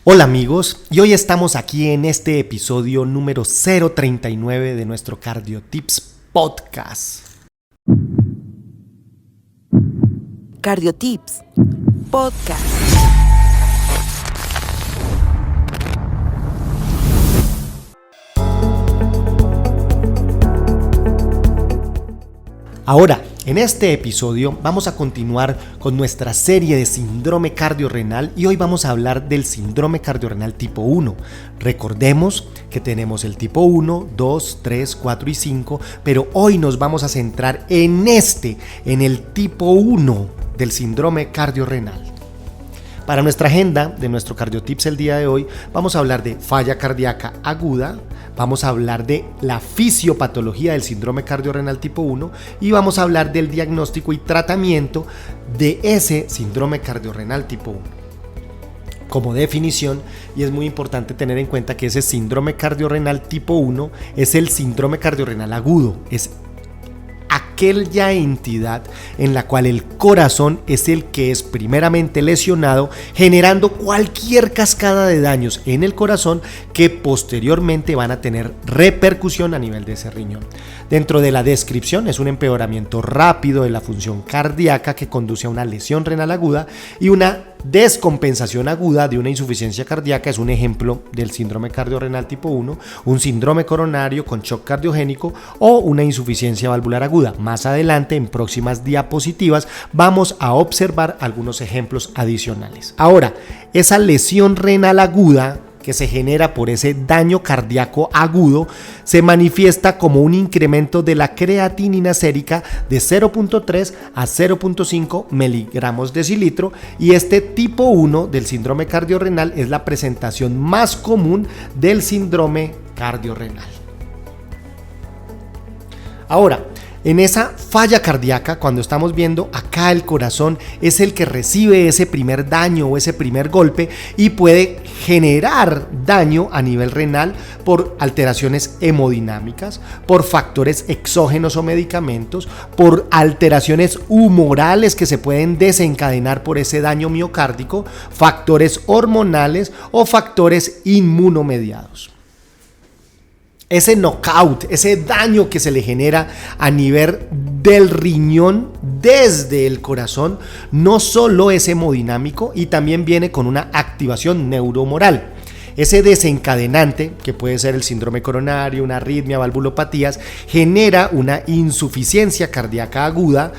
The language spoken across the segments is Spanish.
Hola amigos, y hoy estamos aquí en este episodio número 039 de nuestro CardioTips Podcast. CardioTips Podcast. Ahora, en este episodio vamos a continuar con nuestra serie de síndrome cardiorrenal y hoy vamos a hablar del síndrome cardiorrenal tipo 1. Recordemos que tenemos el tipo 1, 2, 3, 4 y 5, pero hoy nos vamos a centrar en el tipo 1 del síndrome cardiorrenal. Para nuestra agenda de nuestro CardioTips el día de hoy vamos a hablar de falla cardíaca aguda, vamos a hablar de la fisiopatología del síndrome cardiorrenal tipo 1 y vamos a hablar del diagnóstico y tratamiento de ese síndrome cardiorrenal tipo 1. Como definición, y es muy importante tener en cuenta que ese síndrome cardiorrenal tipo 1 es el síndrome cardiorrenal agudo, es aquella entidad en la cual el corazón es el que es primeramente lesionado, generando cualquier cascada de daños en el corazón que posteriormente van a tener repercusión a nivel de ese riñón. Dentro de la descripción es un empeoramiento rápido de la función cardíaca que conduce a una lesión renal aguda y una descompensación aguda de una insuficiencia cardíaca. Es un ejemplo del síndrome cardiorrenal tipo 1, un síndrome coronario con shock cardiogénico o una insuficiencia valvular aguda. Más adelante, en próximas diapositivas, vamos a observar algunos ejemplos adicionales. Ahora, esa lesión renal aguda que se genera por ese daño cardíaco agudo se manifiesta como un incremento de la creatinina sérica de 0.3 a 0.5 miligramos decilitro, y este tipo 1 del síndrome cardiorrenal es la presentación más común del síndrome cardiorrenal. Ahora, en esa falla cardíaca, cuando estamos viendo acá el corazón es el que recibe ese primer daño o ese primer golpe y puede generar daño a nivel renal por alteraciones hemodinámicas, por factores exógenos o medicamentos, por alteraciones humorales que se pueden desencadenar por ese daño miocárdico, factores hormonales o factores inmunomediados. Ese knockout, ese daño que se le genera a nivel del riñón desde el corazón, no solo es hemodinámico y también viene con una activación neurohumoral. Ese desencadenante, que puede ser el síndrome coronario, una arritmia, valvulopatías, genera una insuficiencia cardíaca aguda,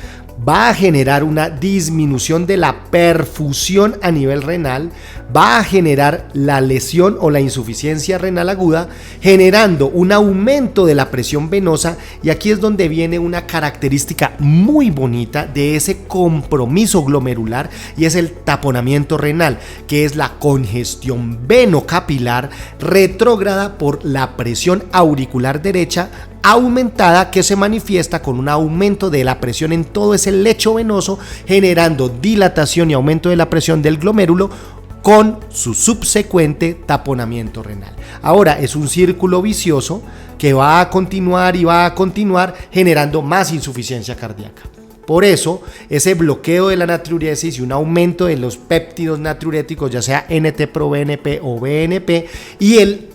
va a generar una disminución de la perfusión a nivel renal, va a generar la lesión o la insuficiencia renal aguda, generando un aumento de la presión venosa, y aquí es donde viene una característica muy bonita de ese compromiso glomerular, y es el taponamiento renal, que es la congestión venocapilar retrógrada por la presión auricular derecha aumentada, que se manifiesta con un aumento de la presión en todo ese lecho venoso, generando dilatación y aumento de la presión del glomérulo con su subsecuente taponamiento renal. Ahora es un círculo vicioso que va a continuar y va a continuar generando más insuficiencia cardíaca. Por eso, ese bloqueo de la natriuresis y un aumento de los péptidos natriuréticos, ya sea NT-proBNP o BNP, y el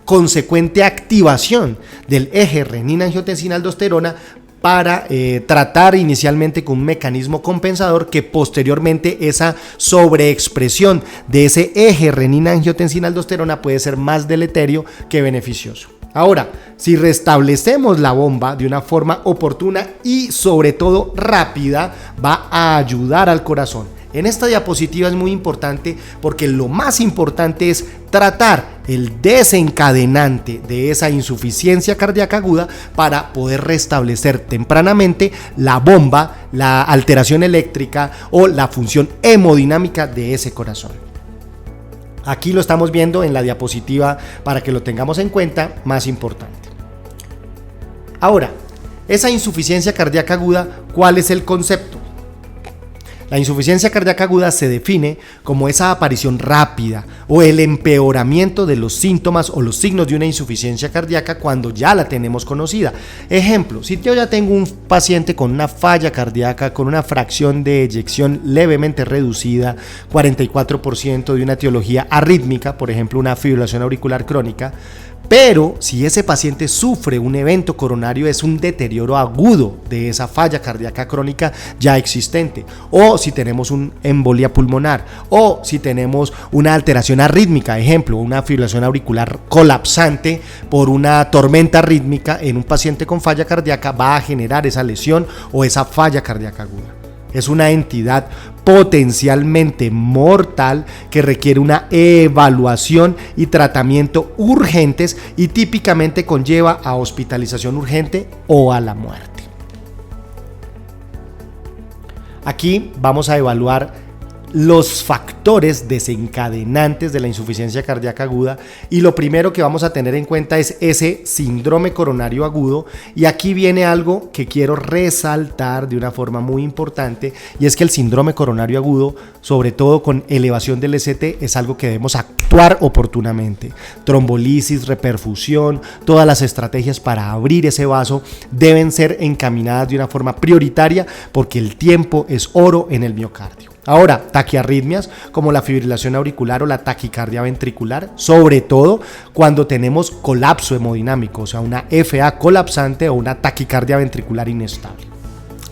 consecuente activación del eje renina-angiotensina-aldosterona para tratar inicialmente con un mecanismo compensador, que posteriormente esa sobreexpresión de ese eje renina-angiotensina-aldosterona puede ser más deleterio que beneficioso. Ahora, si restablecemos la bomba de una forma oportuna y sobre todo rápida, va a ayudar al corazón. En esta diapositiva es muy importante porque lo más importante es tratar el desencadenante de esa insuficiencia cardíaca aguda para poder restablecer tempranamente la bomba, la alteración eléctrica o la función hemodinámica de ese corazón. Aquí lo estamos viendo en la diapositiva para que lo tengamos en cuenta, más importante. Ahora, esa insuficiencia cardíaca aguda, ¿cuál es el concepto? La insuficiencia cardíaca aguda se define como esa aparición rápida o el empeoramiento de los síntomas o los signos de una insuficiencia cardíaca cuando ya la tenemos conocida. Ejemplo, si yo ya tengo un paciente con una falla cardíaca, con una fracción de eyección levemente reducida, 44% de una etiología arrítmica, por ejemplo una fibrilación auricular crónica, pero si ese paciente sufre un evento coronario, es un deterioro agudo de esa falla cardíaca crónica ya existente, o si tenemos una embolia pulmonar, o si tenemos una alteración arrítmica, ejemplo, una fibrilación auricular colapsante por una tormenta rítmica en un paciente con falla cardíaca, va a generar esa lesión o esa falla cardíaca aguda. Es una entidad potencialmente mortal que requiere una evaluación y tratamiento urgentes y típicamente conlleva a hospitalización urgente o a la muerte. Aquí vamos a evaluar los factores desencadenantes de la insuficiencia cardíaca aguda y lo primero que vamos a tener en cuenta es ese síndrome coronario agudo, y aquí viene algo que quiero resaltar de una forma muy importante, y es que el síndrome coronario agudo, sobre todo con elevación del ST, es algo que debemos actuar oportunamente. Trombolisis, reperfusión, todas las estrategias para abrir ese vaso deben ser encaminadas de una forma prioritaria porque el tiempo es oro en el miocardio. Ahora, taquiarritmias como la fibrilación auricular o la taquicardia ventricular, sobre todo cuando tenemos colapso hemodinámico, o sea, una FA colapsante o una taquicardia ventricular inestable.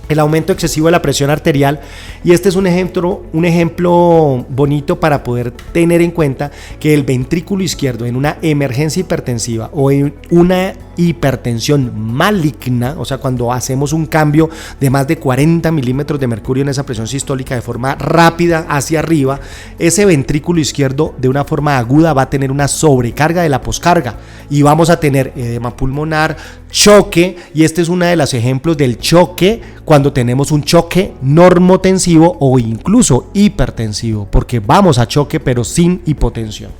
El aumento excesivo de la presión arterial, y este es un ejemplo bonito para poder tener en cuenta que el ventrículo izquierdo en una emergencia hipertensiva o en una hipertensión maligna, o sea, cuando hacemos un cambio de más de 40 milímetros de mercurio en esa presión sistólica de forma rápida hacia arriba, ese ventrículo izquierdo de una forma aguda va a tener una sobrecarga de la poscarga y vamos a tener edema pulmonar, choque, y este es uno de los ejemplos del choque cuando tenemos un choque normotensivo o incluso hipertensivo, porque vamos a choque pero sin hipotensión.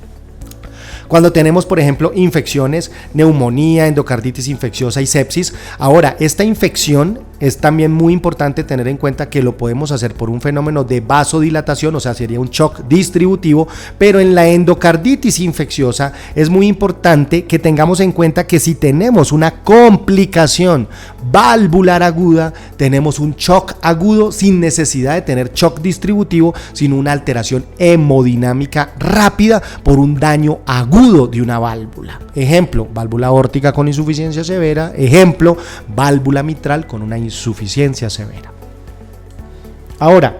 Cuando tenemos, por ejemplo, infecciones, neumonía, endocarditis infecciosa y sepsis. Ahora, esta infección es también muy importante tener en cuenta que lo podemos hacer por un fenómeno de vasodilatación, o sea, sería un shock distributivo, pero en la endocarditis infecciosa es muy importante que tengamos en cuenta que si tenemos una complicación valvular aguda, tenemos un shock agudo sin necesidad de tener shock distributivo, sino una alteración hemodinámica rápida por un daño agudo de una válvula. Ejemplo, válvula aórtica con insuficiencia severa. Ejemplo, válvula mitral con una insuficiencia severa. Ahora,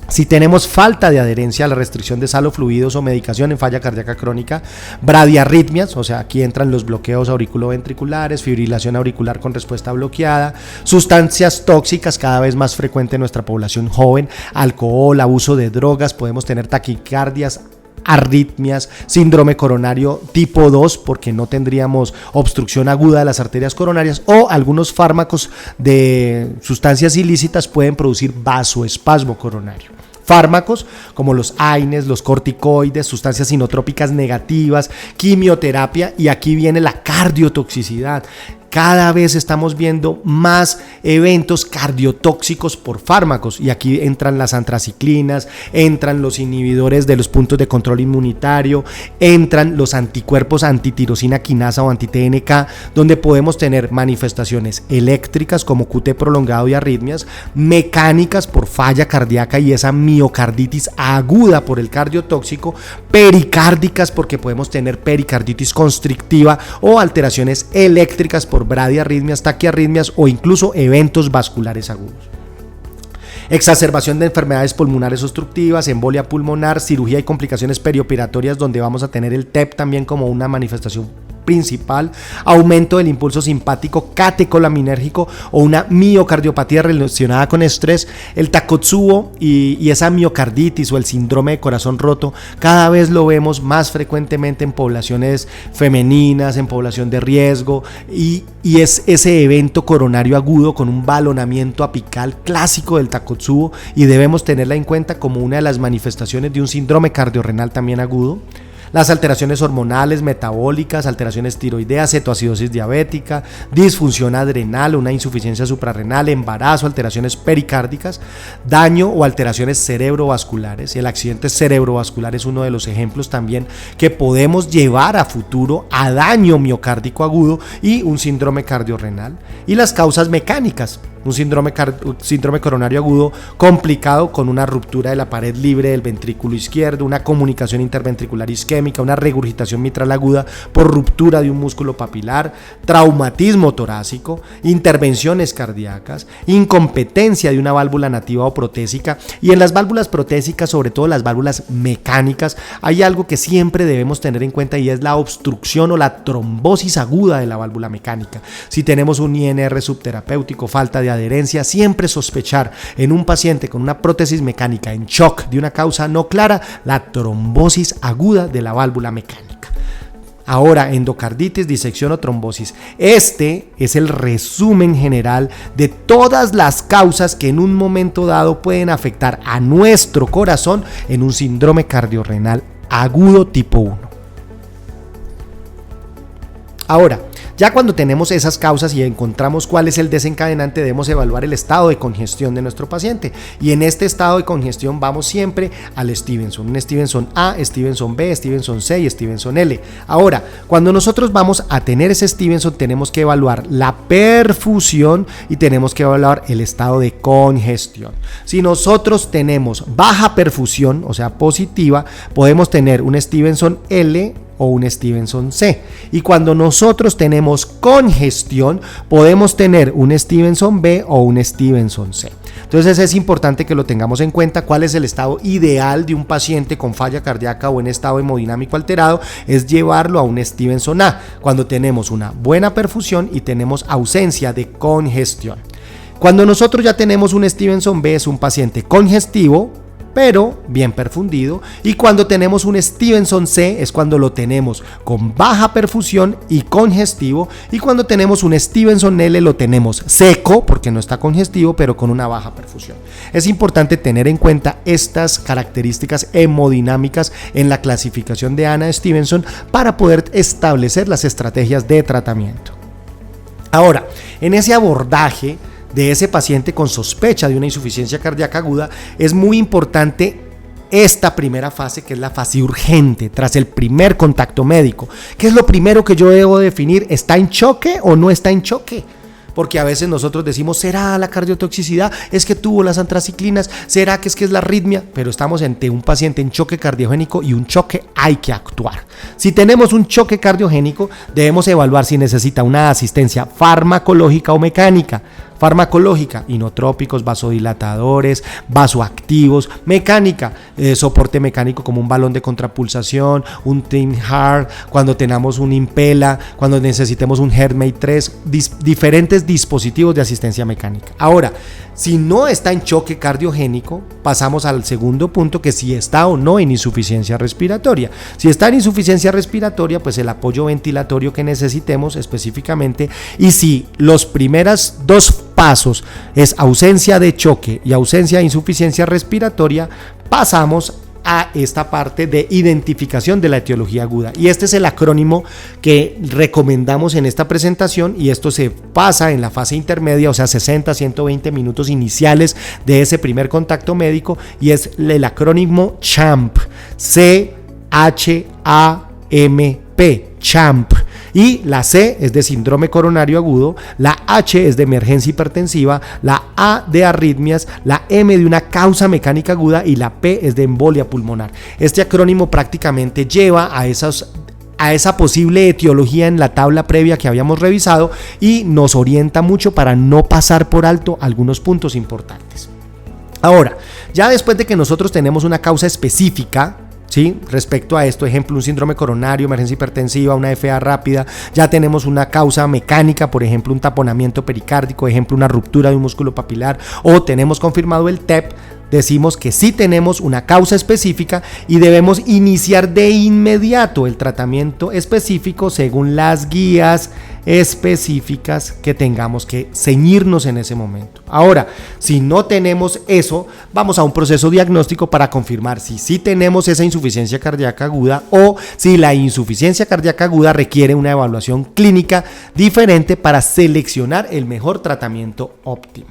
si tenemos falta de adherencia a la restricción de sal o fluidos o medicación en falla cardíaca crónica, bradiarritmias, o sea, aquí entran los bloqueos auriculoventriculares, fibrilación auricular con respuesta bloqueada, sustancias tóxicas cada vez más frecuente en nuestra población joven, alcohol, abuso de drogas, podemos tener taquicardias, arritmias, síndrome coronario tipo 2 porque no tendríamos obstrucción aguda de las arterias coronarias, o algunos fármacos de sustancias ilícitas pueden producir vasoespasmo coronario. Fármacos como los AINES, los corticoides, sustancias sinotrópicas negativas, quimioterapia, y aquí viene la cardiotoxicidad. Cada vez estamos viendo más eventos cardiotóxicos por fármacos, y aquí entran las antraciclinas, entran los inhibidores de los puntos de control inmunitario, entran los anticuerpos antitirosina quinasa o anti-TNK, donde podemos tener manifestaciones eléctricas como QT prolongado y arritmias, mecánicas por falla cardíaca y esa miocarditis aguda por el cardiotóxico, pericárdicas porque podemos tener pericarditis constrictiva o alteraciones eléctricas por bradiarritmias, taquiarritmias o incluso eventos vasculares agudos. Exacerbación de enfermedades pulmonares obstructivas, embolia pulmonar, cirugía y complicaciones perioperatorias, donde vamos a tener el TEP también como una manifestación principal, aumento del impulso simpático catecolaminérgico o una miocardiopatía relacionada con estrés, el Takotsubo y esa miocarditis o el síndrome de corazón roto, cada vez lo vemos más frecuentemente en poblaciones femeninas, en población de riesgo, y es ese evento coronario agudo con un balonamiento apical clásico del Takotsubo, y debemos tenerla en cuenta como una de las manifestaciones de un síndrome cardiorrenal también agudo. las alteraciones hormonales, metabólicas, alteraciones tiroideas, cetoacidosis diabética, disfunción adrenal, una insuficiencia suprarrenal, embarazo, alteraciones pericárdicas, daño o alteraciones cerebrovasculares. Y el accidente cerebrovascular es uno de los ejemplos también que podemos llevar a futuro a daño miocárdico agudo y un síndrome cardiorrenal. Y las causas mecánicas, un síndrome coronario agudo complicado con una ruptura de la pared libre del ventrículo izquierdo, una comunicación interventricular isquémica, una regurgitación mitral aguda por ruptura de un músculo papilar, traumatismo torácico, intervenciones cardíacas, incompetencia de una válvula nativa o protésica. Y en las válvulas protésicas, sobre todo las válvulas mecánicas, hay algo que siempre debemos tener en cuenta y es la obstrucción o la trombosis aguda de la válvula mecánica. Si tenemos un INR subterapéutico, falta de adherencia, siempre sospechar en un paciente con una prótesis mecánica en shock de una causa no clara la trombosis aguda de la válvula mecánica. Ahora, endocarditis, disección o trombosis. Este es el resumen general de todas las causas que en un momento dado pueden afectar a nuestro corazón en un síndrome cardiorrenal agudo tipo 1. Ahora, ya cuando tenemos esas causas y encontramos cuál es el desencadenante, debemos evaluar el estado de congestión de nuestro paciente. Y en este estado de congestión vamos siempre al Stevenson. Un Stevenson A, Stevenson B, Stevenson C y Stevenson L. Ahora, cuando nosotros vamos a tener ese Stevenson, tenemos que evaluar la perfusión y tenemos que evaluar el estado de congestión. Si nosotros tenemos baja perfusión, o sea positiva, podemos tener un Stevenson L o un Stevenson C. Y cuando nosotros tenemos congestión, podemos tener un Stevenson B o un Stevenson C. Entonces es importante que lo tengamos en cuenta. ¿Cuál es el estado ideal de un paciente con falla cardíaca o en estado hemodinámico alterado? Es llevarlo a un Stevenson A, cuando tenemos una buena perfusión y tenemos ausencia de congestión. Cuando nosotros ya tenemos un Stevenson B, es un paciente congestivo, pero bien perfundido, y cuando tenemos un Stevenson C es cuando lo tenemos con baja perfusión y congestivo, y cuando tenemos un Stevenson L lo tenemos seco porque no está congestivo pero con una baja perfusión. Es importante tener en cuenta estas características hemodinámicas en la clasificación de Anna Stevenson para poder establecer las estrategias de tratamiento. Ahora, en ese abordaje de ese paciente con sospecha de una insuficiencia cardíaca aguda, es muy importante esta primera fase, que es la fase urgente, tras el primer contacto médico. ¿Qué es lo primero que yo debo definir? ¿Está en choque o no está en choque? Porque a veces nosotros decimos, ¿será la cardiotoxicidad? ¿Es que tuvo las antraciclinas? ¿Será que es la arritmia? Pero estamos ante un paciente en choque cardiogénico y un choque hay que actuar. Si tenemos un choque cardiogénico, debemos evaluar si necesita una asistencia farmacológica o mecánica. Farmacológica, inotrópicos, vasodilatadores, vasoactivos. Mecánica, soporte mecánico como un balón de contrapulsación, un Tim Heart, cuando tenemos un Impella, cuando necesitemos un HeartMate 3, diferentes dispositivos de asistencia mecánica. Ahora, si no está en choque cardiogénico, pasamos al segundo punto, que si está o no en insuficiencia respiratoria. Si está en insuficiencia respiratoria, pues el apoyo ventilatorio que necesitemos específicamente, y si los primeros dos pasos es ausencia de choque y ausencia de insuficiencia respiratoria, pasamos a esta parte de identificación de la etiología aguda. Y este es el acrónimo que recomendamos en esta presentación, y esto se pasa en la fase intermedia, o sea 60 a 120 minutos iniciales de ese primer contacto médico, y es el acrónimo CHAMP, C-H-A-M-P, CHAMP. Y la C es de síndrome coronario agudo, la H es de emergencia hipertensiva, la A de arritmias, la M de una causa mecánica aguda y la P es de embolia pulmonar. Este acrónimo prácticamente lleva a esa posible etiología en la tabla previa que habíamos revisado y nos orienta mucho para no pasar por alto algunos puntos importantes. Ahora, ya después de que nosotros tenemos una causa específica, ¿sí? Respecto a esto, ejemplo, un síndrome coronario, emergencia hipertensiva, una FA rápida, ya tenemos una causa mecánica, por ejemplo, un taponamiento pericárdico, ejemplo, una ruptura de un músculo papilar, o tenemos confirmado el TEP, decimos que sí tenemos una causa específica y debemos iniciar de inmediato el tratamiento específico según las guías específicas que tengamos que ceñirnos en ese momento. Ahora, si no tenemos eso, vamos a un proceso diagnóstico para confirmar si sí tenemos esa insuficiencia cardíaca aguda o si la insuficiencia cardíaca aguda requiere una evaluación clínica diferente para seleccionar el mejor tratamiento óptimo.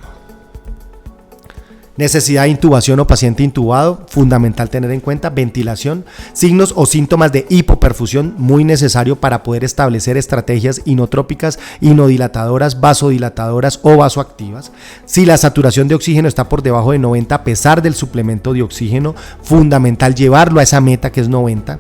Necesidad de intubación o paciente intubado, fundamental tener en cuenta ventilación, signos o síntomas de hipoperfusión, muy necesario para poder establecer estrategias inotrópicas, inodilatadoras, vasodilatadoras o vasoactivas. Si la saturación de oxígeno está por debajo de 90 a pesar del suplemento de oxígeno, fundamental llevarlo a esa meta que es 90.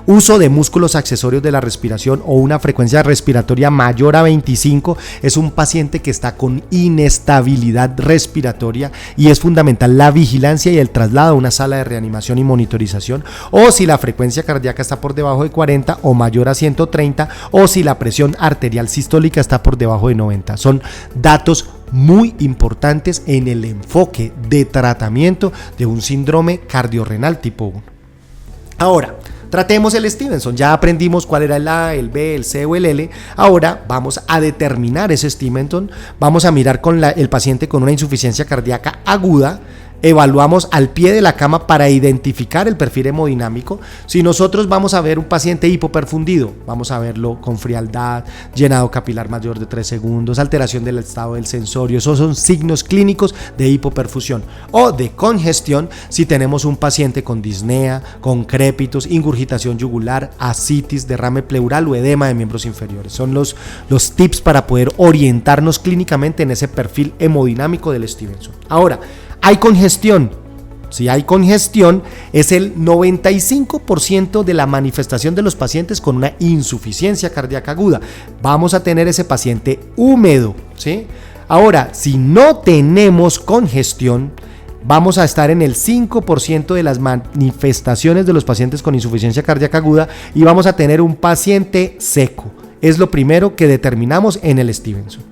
Uso de músculos accesorios de la respiración o una frecuencia respiratoria mayor a 25 es un paciente que está con inestabilidad respiratoria y es fundamental la vigilancia y el traslado a una sala de reanimación y monitorización, o si la frecuencia cardíaca está por debajo de 40 o mayor a 130, o si la presión arterial sistólica está por debajo de 90. Son datos muy importantes en el enfoque de tratamiento de un síndrome cardiorrenal tipo 1. Ahora, tratemos el Stevenson. Ya aprendimos cuál era el A, el B, el C o el L. Ahora vamos a determinar ese Stevenson. Vamos a mirar con el paciente con una insuficiencia cardíaca aguda. Evaluamos al pie de la cama para identificar el perfil hemodinámico. Si nosotros vamos a ver un paciente hipoperfundido, vamos a verlo con frialdad, llenado capilar mayor de 3 segundos, alteración del estado del sensorio. Esos son signos clínicos de hipoperfusión o de congestión. Si tenemos un paciente con disnea, con crépitos, ingurgitación yugular, ascitis, derrame pleural o edema de miembros inferiores. Son los tips para poder orientarnos clínicamente en ese perfil hemodinámico del Stevenson. Ahora, hay congestión. Si hay congestión, es el 95% de la manifestación de los pacientes con una insuficiencia cardíaca aguda. Vamos a tener ese paciente húmedo, ¿sí? Ahora, si no tenemos congestión, vamos a estar en el 5% de las manifestaciones de los pacientes con insuficiencia cardíaca aguda y vamos a tener un paciente seco. Es lo primero que determinamos en el Stevenson.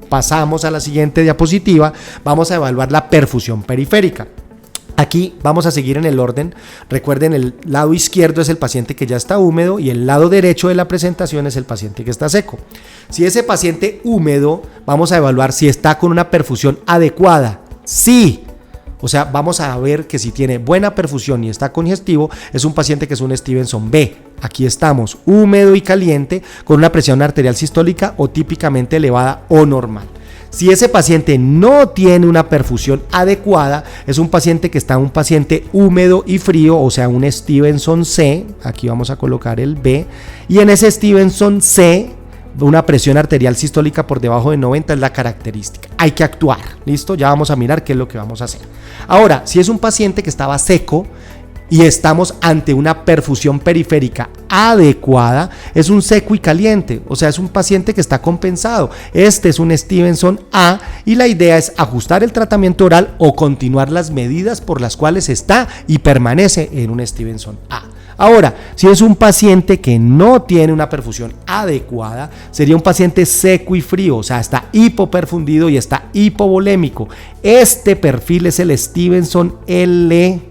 Pasamos a la siguiente diapositiva, vamos a evaluar la perfusión periférica. Aquí vamos a seguir en el orden. Recuerden, el lado izquierdo es el paciente que ya está húmedo y el lado derecho de la presentación es el paciente que está seco. Si ese paciente húmedo, vamos a evaluar si está con una perfusión adecuada. Sí. O sea, vamos a ver que si tiene buena perfusión y está congestivo, es un paciente que es un Stevenson B. Aquí estamos, húmedo y caliente, con una presión arterial sistólica o típicamente elevada o normal. Si ese paciente no tiene una perfusión adecuada, es un paciente que está un paciente húmedo y frío, o sea, un Stevenson C. Aquí vamos a colocar el B. Y en ese Stevenson C, una presión arterial sistólica por debajo de 90 es la característica. Hay que actuar, ¿listo? Ya vamos a mirar qué es lo que vamos a hacer. Ahora, si es un paciente que estaba seco y estamos ante una perfusión periférica adecuada, es un seco y caliente, o sea, es un paciente que está compensado. Este es un Stevenson A y la idea es ajustar el tratamiento oral o continuar las medidas por las cuales está y permanece en un Stevenson A. Ahora, si es un paciente que no tiene una perfusión adecuada, sería un paciente seco y frío, o sea, está hipoperfundido y está hipovolémico. Este perfil es el Stevenson L.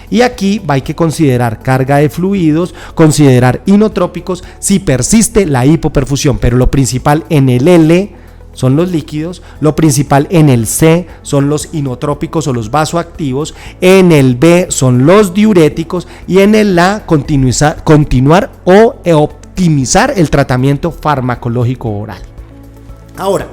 Y aquí hay que considerar carga de fluidos, considerar inotrópicos si persiste la hipoperfusión, pero lo principal en el L son los líquidos, lo principal en el C son los inotrópicos o los vasoactivos, en el B son los diuréticos y en el A continuar o optimizar el tratamiento farmacológico oral. Ahora,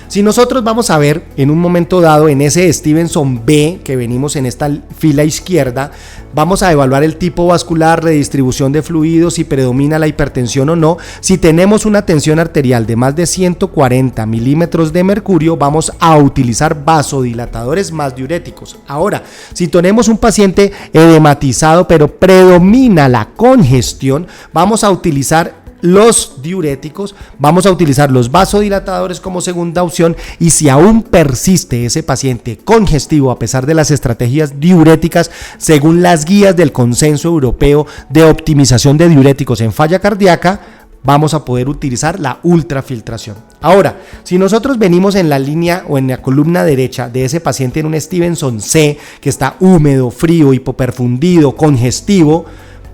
si nosotros vamos a ver en un momento dado en ese Stevenson B que venimos en esta fila izquierda, vamos a evaluar el tipo vascular, redistribución de fluidos, si predomina la hipertensión o no. Si tenemos una tensión arterial de más de 140 milímetros de mercurio, vamos a utilizar vasodilatadores más diuréticos. Ahora, si tenemos un paciente edematizado pero predomina la congestión, vamos a utilizar los diuréticos, vamos a utilizar los vasodilatadores como segunda opción y si aún persiste ese paciente congestivo a pesar de las estrategias diuréticas, según las guías del Consenso Europeo de Optimización de Diuréticos en Falla Cardíaca, vamos a poder utilizar la ultrafiltración. Ahora, si nosotros venimos en la línea o en la columna derecha de ese paciente en un Stevenson C que está húmedo, frío, hipoperfundido, congestivo,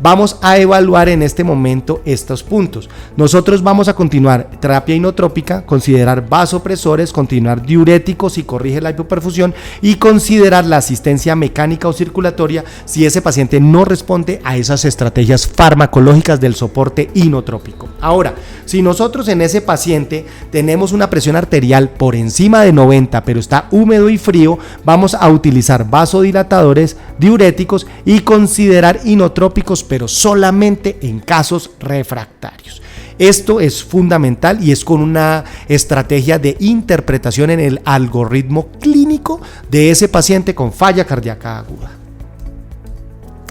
Vamos a evaluar en este momento estos puntos. Nosotros vamos a continuar terapia inotrópica, considerar vasopresores, continuar diuréticos si corrige la hipoperfusión y considerar la asistencia mecánica o circulatoria si ese paciente no responde a esas estrategias farmacológicas del soporte inotrópico. Ahora, si nosotros en ese paciente tenemos una presión arterial por encima de 90 pero está húmedo y frío, vamos a utilizar vasodilatadores, diuréticos y considerar inotrópicos, pero solamente en casos refractarios. Esto es fundamental y es con una estrategia de interpretación en el algoritmo clínico de ese paciente con falla cardíaca aguda.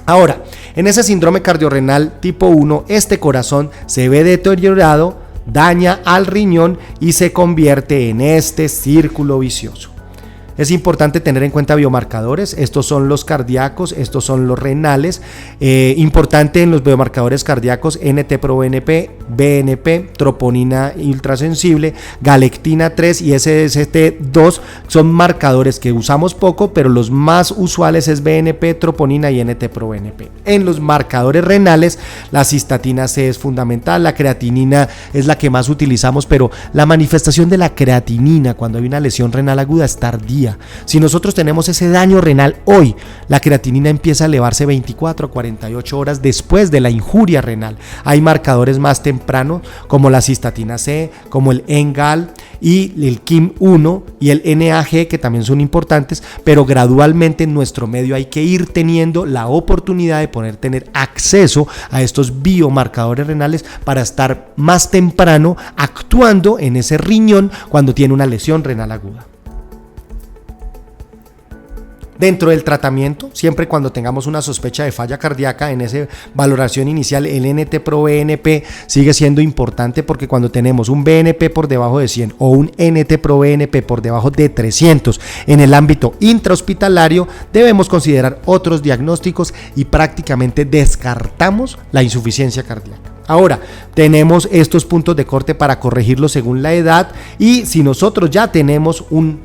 Ahora, en ese síndrome cardiorrenal tipo 1, este corazón se ve deteriorado, daña al riñón y se convierte en este círculo vicioso. Es importante tener en cuenta biomarcadores, estos son los cardíacos, estos son los renales, importante en los biomarcadores cardíacos, NT-proBNP, BNP, troponina ultrasensible, galectina 3 y SST2 son marcadores que usamos poco, pero los más usuales es BNP, troponina y NT-proBNP. En los marcadores renales, la cistatina C es fundamental, la creatinina es la que más utilizamos, pero la manifestación de la creatinina cuando hay una lesión renal aguda es tardía. Si nosotros tenemos ese daño renal hoy, la creatinina empieza a elevarse 24 a 48 horas después de la injuria renal. Hay marcadores más tempranos como la cistatina C, como el NGAL y el KIM1 y el NAG, que también son importantes, pero gradualmente en nuestro medio hay que ir teniendo la oportunidad de poder tener acceso a estos biomarcadores renales para estar más temprano actuando en ese riñón cuando tiene una lesión renal aguda. Dentro del tratamiento, siempre cuando tengamos una sospecha de falla cardíaca, en esa valoración inicial el NT-proBNP sigue siendo importante, porque cuando tenemos un BNP por debajo de 100 o un NT-proBNP por debajo de 300 en el ámbito intrahospitalario, debemos considerar otros diagnósticos y prácticamente descartamos la insuficiencia cardíaca. Ahora, tenemos estos puntos de corte para corregirlos según la edad, y si nosotros ya tenemos un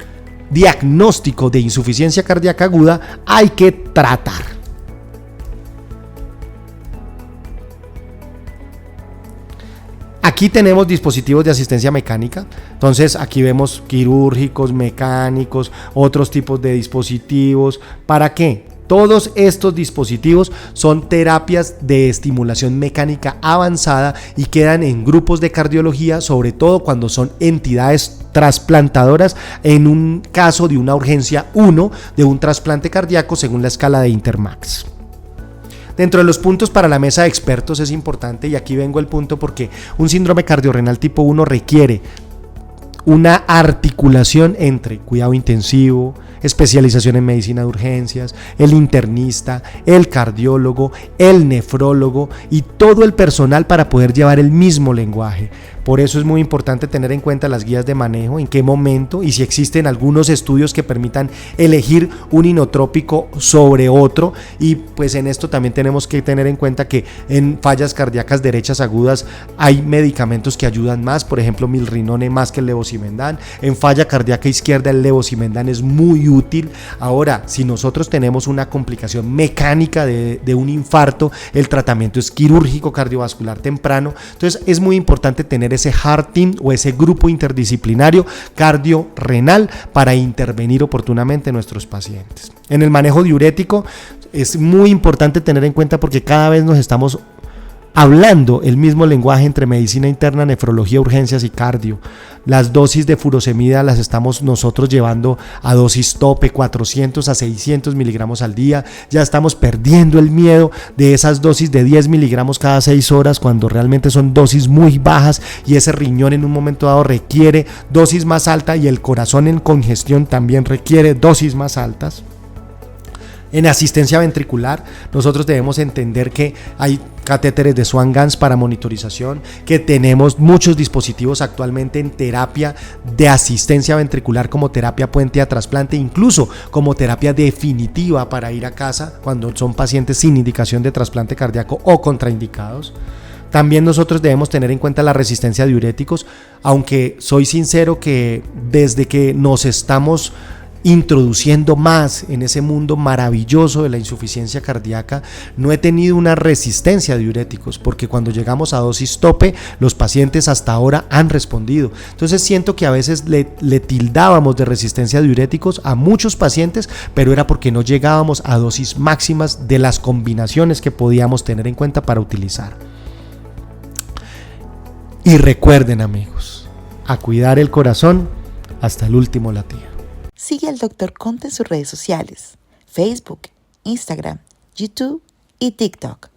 diagnóstico de insuficiencia cardíaca aguda, hay que tratar. Aquí tenemos dispositivos de asistencia mecánica, entonces aquí vemos quirúrgicos, mecánicos, otros tipos de dispositivos. ¿Para qué? Todos estos dispositivos son terapias de estimulación mecánica avanzada y quedan en grupos de cardiología, sobre todo cuando son entidades trasplantadoras en un caso de una urgencia 1 de un trasplante cardíaco según la escala de Intermax. Dentro de los puntos para la mesa de expertos es importante, y aquí vengo al punto, porque un síndrome cardiorrenal tipo 1 requiere una articulación entre cuidado intensivo, especialización en medicina de urgencias, el internista, el cardiólogo, el nefrólogo y todo el personal para poder llevar el mismo lenguaje. Por eso es muy importante tener en cuenta las guías de manejo, en qué momento y si existen algunos estudios que permitan elegir un inotrópico sobre otro. Y pues en esto también tenemos que tener en cuenta que en fallas cardíacas derechas agudas hay medicamentos que ayudan más, por ejemplo milrinone más que el levosimendan. En falla cardíaca izquierda el levosimendan es muy útil. Ahora, si nosotros tenemos una complicación mecánica de un infarto, el tratamiento es quirúrgico cardiovascular temprano. Entonces es muy importante tener ese heart team o ese grupo interdisciplinario cardiorrenal para intervenir oportunamente en nuestros pacientes. En el manejo diurético es muy importante tener en cuenta, porque cada vez nos estamos hablando el mismo lenguaje entre medicina interna, nefrología, urgencias y cardio. Las dosis de furosemida las estamos nosotros llevando a dosis tope, 400 a 600 miligramos al día. Ya estamos perdiendo el miedo de esas dosis de 10 miligramos cada 6 horas, cuando realmente son dosis muy bajas, y ese riñón en un momento dado requiere dosis más altas, y el corazón en congestión también requiere dosis más altas. En asistencia ventricular, nosotros debemos entender que hay catéteres de Swan-Ganz para monitorización, que tenemos muchos dispositivos actualmente en terapia de asistencia ventricular como terapia puente a trasplante, incluso como terapia definitiva para ir a casa cuando son pacientes sin indicación de trasplante cardíaco o contraindicados. También nosotros debemos tener en cuenta la resistencia a diuréticos, aunque soy sincero que desde que nos estamos introduciendo más en ese mundo maravilloso de la insuficiencia cardíaca, no he tenido una resistencia a diuréticos, porque cuando llegamos a dosis tope, los pacientes hasta ahora han respondido. Entonces siento que a veces le tildábamos de resistencia a diuréticos a muchos pacientes, pero era porque no llegábamos a dosis máximas de las combinaciones que podíamos tener en cuenta para utilizar. Y recuerden, amigos, a cuidar el corazón hasta el último latido. Sigue al Dr. Conte en sus redes sociales, Facebook, Instagram, YouTube y TikTok.